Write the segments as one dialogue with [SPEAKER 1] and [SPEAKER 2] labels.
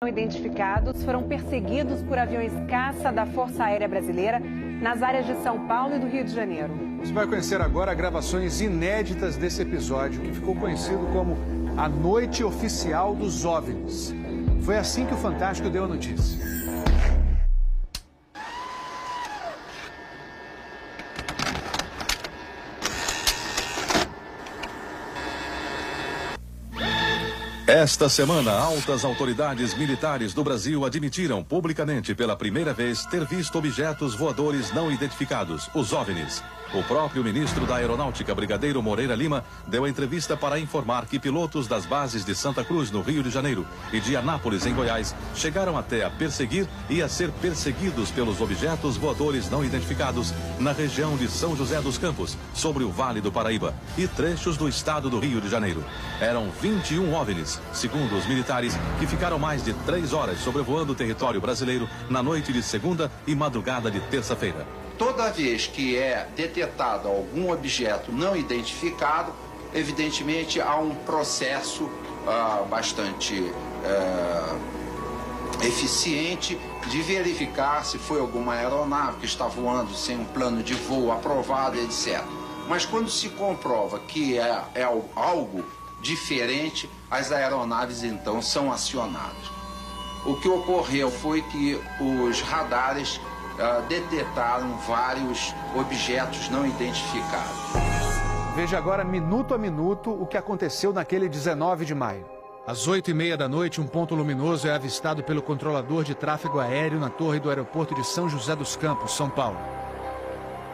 [SPEAKER 1] Identificados foram perseguidos por aviões caça da Força Aérea Brasileira nas áreas de São Paulo e do Rio de Janeiro.
[SPEAKER 2] Você vai conhecer agora gravações inéditas desse episódio, que ficou conhecido como a Noite Oficial dos OVNIs. Foi assim que o Fantástico deu a notícia.
[SPEAKER 3] Esta semana, altas autoridades militares do Brasil admitiram publicamente pela primeira vez ter visto objetos voadores não identificados, os OVNIs. O próprio ministro da Aeronáutica, Brigadeiro Moreira Lima, deu a entrevista para informar que pilotos das bases de Santa Cruz, no Rio de Janeiro, e de Anápolis, em Goiás, chegaram até a perseguir e a ser perseguidos pelos objetos voadores não identificados na região de São José dos Campos, sobre o Vale do Paraíba, e trechos do estado do Rio de Janeiro. Eram 21 OVNIs, segundo os militares, que ficaram mais de 3 horas sobrevoando o território brasileiro na noite de segunda e madrugada de terça-feira.
[SPEAKER 4] Toda vez que é detectado algum objeto não identificado, evidentemente há um processo bastante eficiente de verificar se foi alguma aeronave que está voando sem um plano de voo aprovado, etc. Mas quando se comprova que é algo diferente, as aeronaves então são acionadas. O que ocorreu foi que os radares detectaram vários objetos não identificados.
[SPEAKER 2] Veja agora, minuto a minuto, o que aconteceu naquele 19 de maio. Às 8h30 da noite, um ponto luminoso é avistado pelo controlador de tráfego aéreo na torre do aeroporto de São José dos Campos, São Paulo.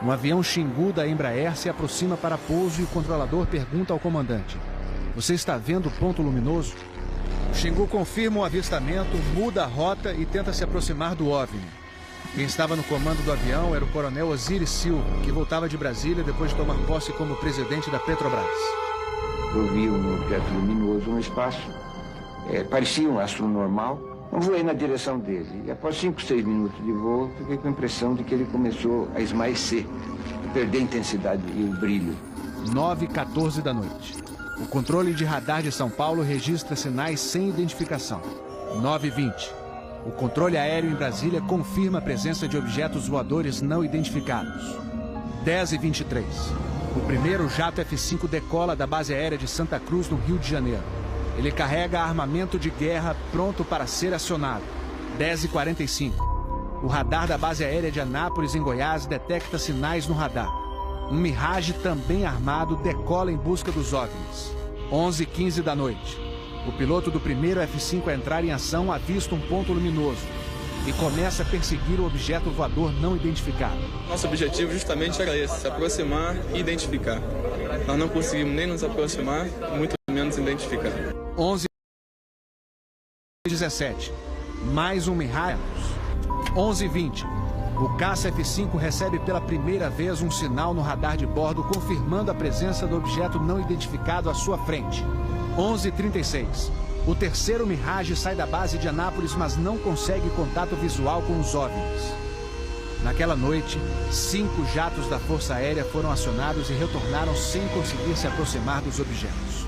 [SPEAKER 2] Um avião Xingu da Embraer se aproxima para pouso e o controlador pergunta ao comandante: "Você está vendo o ponto luminoso?" O Xingu confirma o avistamento, muda a rota e tenta se aproximar do OVNI. Quem estava no comando do avião era o coronel Osiris Silva, que voltava de Brasília depois de tomar posse como presidente da Petrobras.
[SPEAKER 5] Eu vi um objeto luminoso no espaço, parecia um astro normal. Eu voei na direção dele e após 5, 6 minutos de voo, fiquei com a impressão de que ele começou a esmaecer, a perder a intensidade e o brilho.
[SPEAKER 2] 9h14 da noite. O controle de radar de São Paulo registra sinais sem identificação. 9h20. O controle aéreo em Brasília confirma a presença de objetos voadores não identificados. 10h23. O primeiro jato F-5 decola da base aérea de Santa Cruz, no Rio de Janeiro. Ele carrega armamento de guerra pronto para ser acionado. 10h45. O radar da base aérea de Anápolis, em Goiás, detecta sinais no radar. Um Mirage também armado decola em busca dos OVNIs. 11h15 da noite. O piloto do primeiro F-5 a entrar em ação avista um ponto luminoso e começa a perseguir o objeto voador não identificado. Nosso objetivo justamente era esse, se aproximar e identificar. Nós não conseguimos nem nos aproximar, muito menos identificar. 11h17. Mais um Mirage. 11h20. O caça F-5 recebe pela primeira vez um sinal no radar de bordo confirmando a presença do objeto não identificado à sua frente. 11h36. O terceiro Mirage sai da base de Anápolis, mas não consegue contato visual com os OVNIs. Naquela noite, 5 jatos da Força Aérea foram acionados e retornaram sem conseguir se aproximar dos objetos.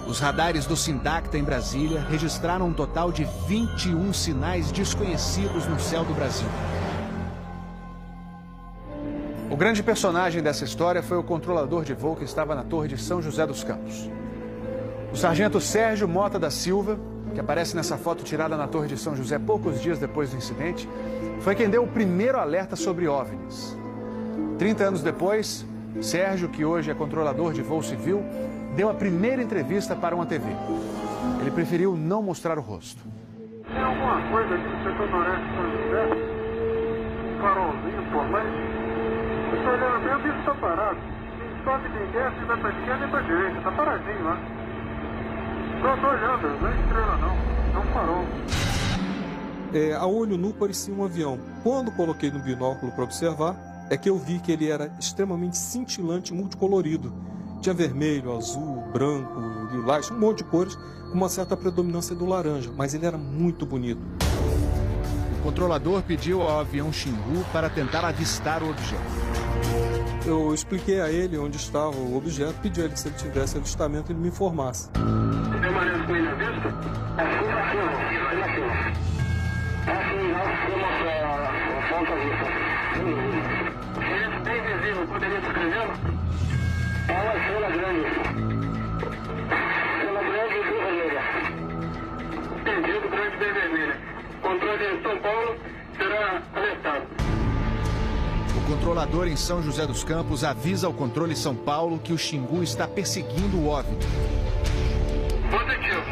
[SPEAKER 2] Os radares do Sindacta, em Brasília, registraram um total de 21 sinais desconhecidos no céu do Brasil. O grande personagem dessa história foi o controlador de voo que estava na torre de São José dos Campos. O sargento Sérgio Mota da Silva, que aparece nessa foto tirada na torre de São José poucos dias depois do incidente, foi quem deu o primeiro alerta sobre OVNIs. 30 anos depois, Sérgio, que hoje é controlador de voo civil, deu a primeira entrevista para uma TV. Ele preferiu não mostrar o rosto.
[SPEAKER 6] Tem alguma coisa aqui no setor noreste de São José? Um farolzinho por lá? Eu estou olhando bem, o bicho está parado. Sobe de desce, vai para a esquerda e para a direita. Está paradinho lá. Estou olhando, não é estrela não. É um farol.
[SPEAKER 7] A olho nu parecia um avião. Quando coloquei no binóculo para observar, é que eu vi que ele era extremamente cintilante, multicolorido. Tinha vermelho, azul, branco, lilás, um monte de cores, com uma certa predominância do laranja, mas ele era muito bonito.
[SPEAKER 2] O controlador pediu ao avião Xingu para tentar avistar o objeto.
[SPEAKER 7] Eu expliquei a ele onde estava o objeto, pedi a ele que se ele tivesse avistamento, ele me informasse.
[SPEAKER 6] Tem maneira com ele à vista? Afirma. Alta vista. Esse bem visível, poderia descrevê-lo? É uma estrela grande. Estrela grande e bem vermelha. Entendido, grande e bem vermelha. Controle em São Paulo será alertado.
[SPEAKER 2] O controlador em São José dos Campos avisa ao controle São Paulo que o Xingu está perseguindo o OVNI.
[SPEAKER 6] Positivo.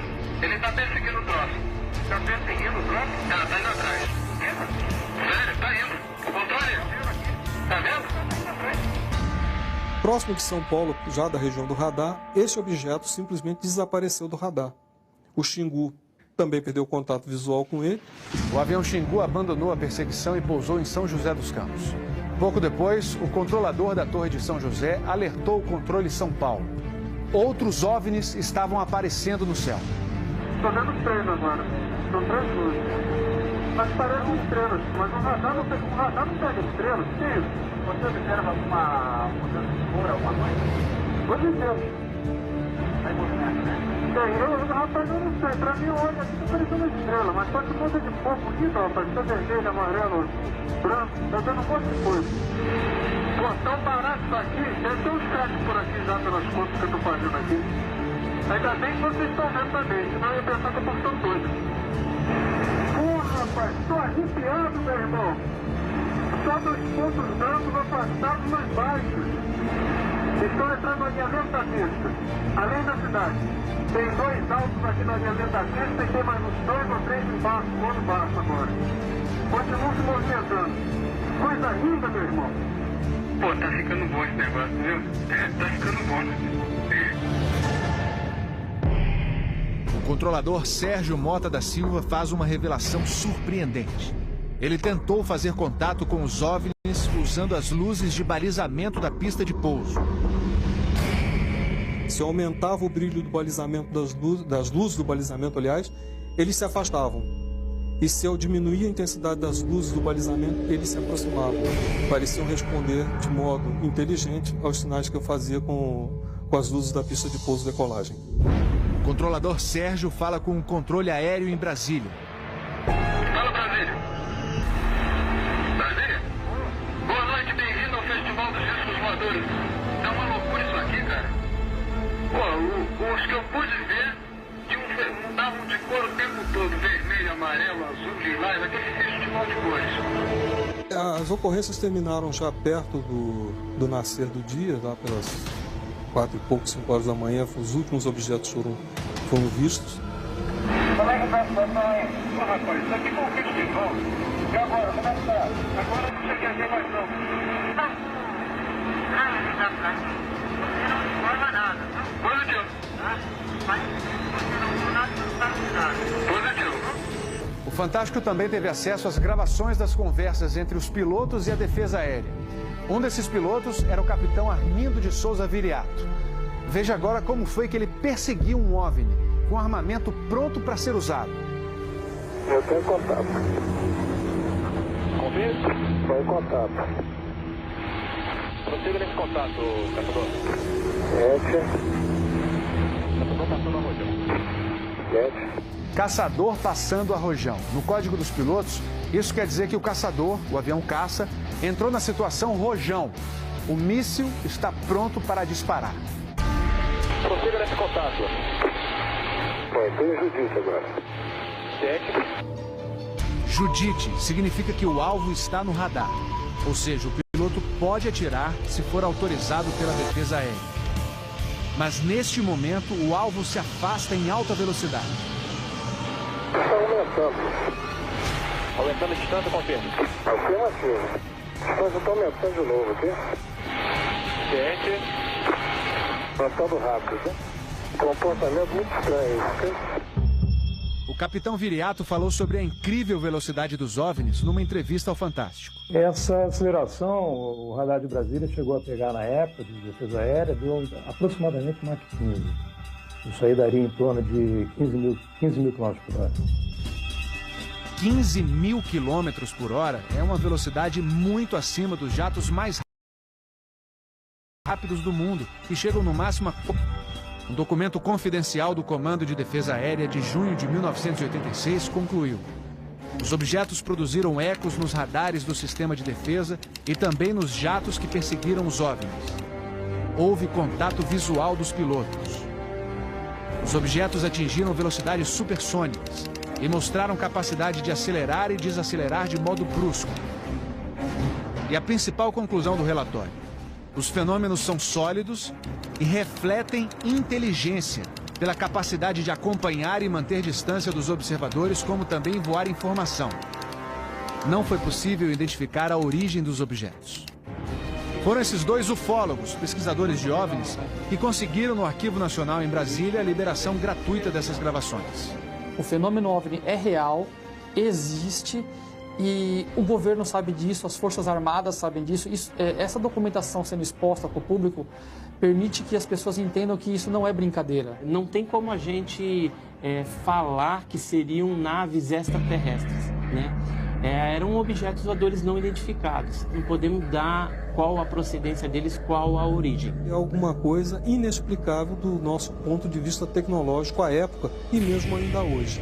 [SPEAKER 6] Ele está perseguindo o troço. Está perseguindo o troço? Tá indo atrás. Sério, tá indo. Controle. Tá vendo?
[SPEAKER 7] Próximo de São Paulo, já da região do radar, esse objeto simplesmente desapareceu do radar. O Xingu também perdeu contato visual com ele.
[SPEAKER 2] O avião Xingu abandonou a perseguição e pousou em São José dos Campos. Pouco depois, o controlador da Torre de São José alertou o controle São Paulo. Outros OVNIs estavam aparecendo no céu.
[SPEAKER 6] Estou vendo 3 agora. São 3 luzes. Mas parecem estrelas. Mas o radar não pega estrelas. O que é isso? Você observa alguma mudança de cor, alguma coisa? Pode ser. Tem movimento, né? Tem. Rapaz, eu não sei. Pra mim, olha, aqui tá parecendo uma estrela. Mas pode ser coisa de cor bonita, rapaz. Tá vermelho, amarelo, branco. Tá dando um monte de coisa. Pô, tão barato isso aqui. Deve ter uns créditos por aqui já pelas contas que eu tô fazendo aqui. Ainda bem que vocês estão vendo também, senão eu ia pensar que eu tô ficando doido. Pô, rapaz, tô arrepiado, meu irmão. Só 2 pontos brancos afastados mais baixos. Estão entrando na alinhamento da pista, além da cidade. Tem 2 altos aqui na alinhamento da pista e tem mais uns 2 ou 3 embaixo, quando baixo agora. Continuam se movimentando. Coisa linda, meu irmão. Pô, tá ficando bom esse negócio, viu? Tá ficando bom, né?
[SPEAKER 2] O controlador Sérgio Mota da Silva faz uma revelação surpreendente. Ele tentou fazer contato com os OVNIs usando as luzes de balizamento da pista de pouso.
[SPEAKER 7] Se eu aumentava o brilho do balizamento das luzes do balizamento, aliás, eles se afastavam. E se eu diminuía a intensidade das luzes do balizamento, eles se aproximavam. Pareciam responder de modo inteligente aos sinais que eu fazia com as luzes da pista de pouso e decolagem.
[SPEAKER 2] O controlador Sérgio fala com o controle aéreo em Brasília.
[SPEAKER 6] Fala, Brasília. Brasília? Boa noite, bem-vindo ao Festival dos Discos Voadores. É uma loucura isso aqui, cara. Pô, os que eu pude ver mudavam de cor o tempo todo. Vermelho, amarelo, azul, lilás, aquele festival de cores.
[SPEAKER 7] As ocorrências terminaram já perto do nascer do dia, lá pelas 4 e pouco, 5 horas da manhã. Os últimos objetos foram vistos.
[SPEAKER 6] Como é que tá a situação aí? Ô, rapaz, isso aqui foi um festival. E agora, como é que tá? Agora não sei o que é mais não. Você não informa nada. Positivo. Mas você não está avisado. Positivo.
[SPEAKER 2] O Fantástico também teve acesso às gravações das conversas entre os pilotos e a defesa aérea. Um desses pilotos era o capitão Armindo de Souza Viriato. Veja agora como foi que ele perseguiu um OVNI com armamento pronto para ser usado.
[SPEAKER 6] Eu tenho contato. Confirma? Foi contato. Prossiga nesse contato, caçador. 7. Caçador passando a Rojão. 7.
[SPEAKER 2] Caçador passando a Rojão. No código dos pilotos, isso quer dizer que o caçador, o avião caça, entrou na situação Rojão. O míssil está pronto para disparar.
[SPEAKER 6] Prossiga nesse contato. Foi, tem Judite agora. 7.
[SPEAKER 2] Judite significa que o alvo está no radar. Ou seja, o piloto pode atirar se for autorizado pela defesa aérea. Mas neste momento, o alvo se afasta em alta velocidade.
[SPEAKER 6] Está aumentando. Aumentando a distância, confirma. Afirmativo. A distância está aumentando de novo aqui. 7. Aumentando rápido, né? Comportamento muito estranho, ok?
[SPEAKER 2] O capitão Viriato falou sobre a incrível velocidade dos OVNIs numa entrevista ao Fantástico.
[SPEAKER 8] Essa aceleração, o radar de Brasília chegou a pegar na época de defesa aérea, deu aproximadamente Mach 15. Isso aí daria em torno de 15 mil km por hora.
[SPEAKER 2] 15 mil quilômetros por hora é uma velocidade muito acima dos jatos mais rápidos do mundo, que chegam no máximo a... Um documento confidencial do Comando de Defesa Aérea de junho de 1986 concluiu: Os objetos produziram ecos nos radares do sistema de defesa e também nos jatos que perseguiram os OVNIs. Houve contato visual dos pilotos. Os objetos atingiram velocidades supersônicas e mostraram capacidade de acelerar e desacelerar de modo brusco. E a principal conclusão do relatório: os fenômenos são sólidos e refletem inteligência, pela capacidade de acompanhar e manter distância dos observadores, como também voar informação. Não foi possível identificar a origem dos objetos. Foram esses dois ufólogos, pesquisadores de OVNIs, que conseguiram no Arquivo Nacional em Brasília a liberação gratuita dessas gravações.
[SPEAKER 9] O fenômeno OVNI é real, existe, e o governo sabe disso, as Forças Armadas sabem disso. Essa documentação sendo exposta para o público permite que as pessoas entendam que isso não é brincadeira.
[SPEAKER 10] Não tem como a gente falar que seriam naves extraterrestres, né? Eram objetos voadores não identificados. Não podemos dar qual a procedência deles, qual a origem.
[SPEAKER 7] É alguma coisa inexplicável do nosso ponto de vista tecnológico à época e mesmo ainda hoje.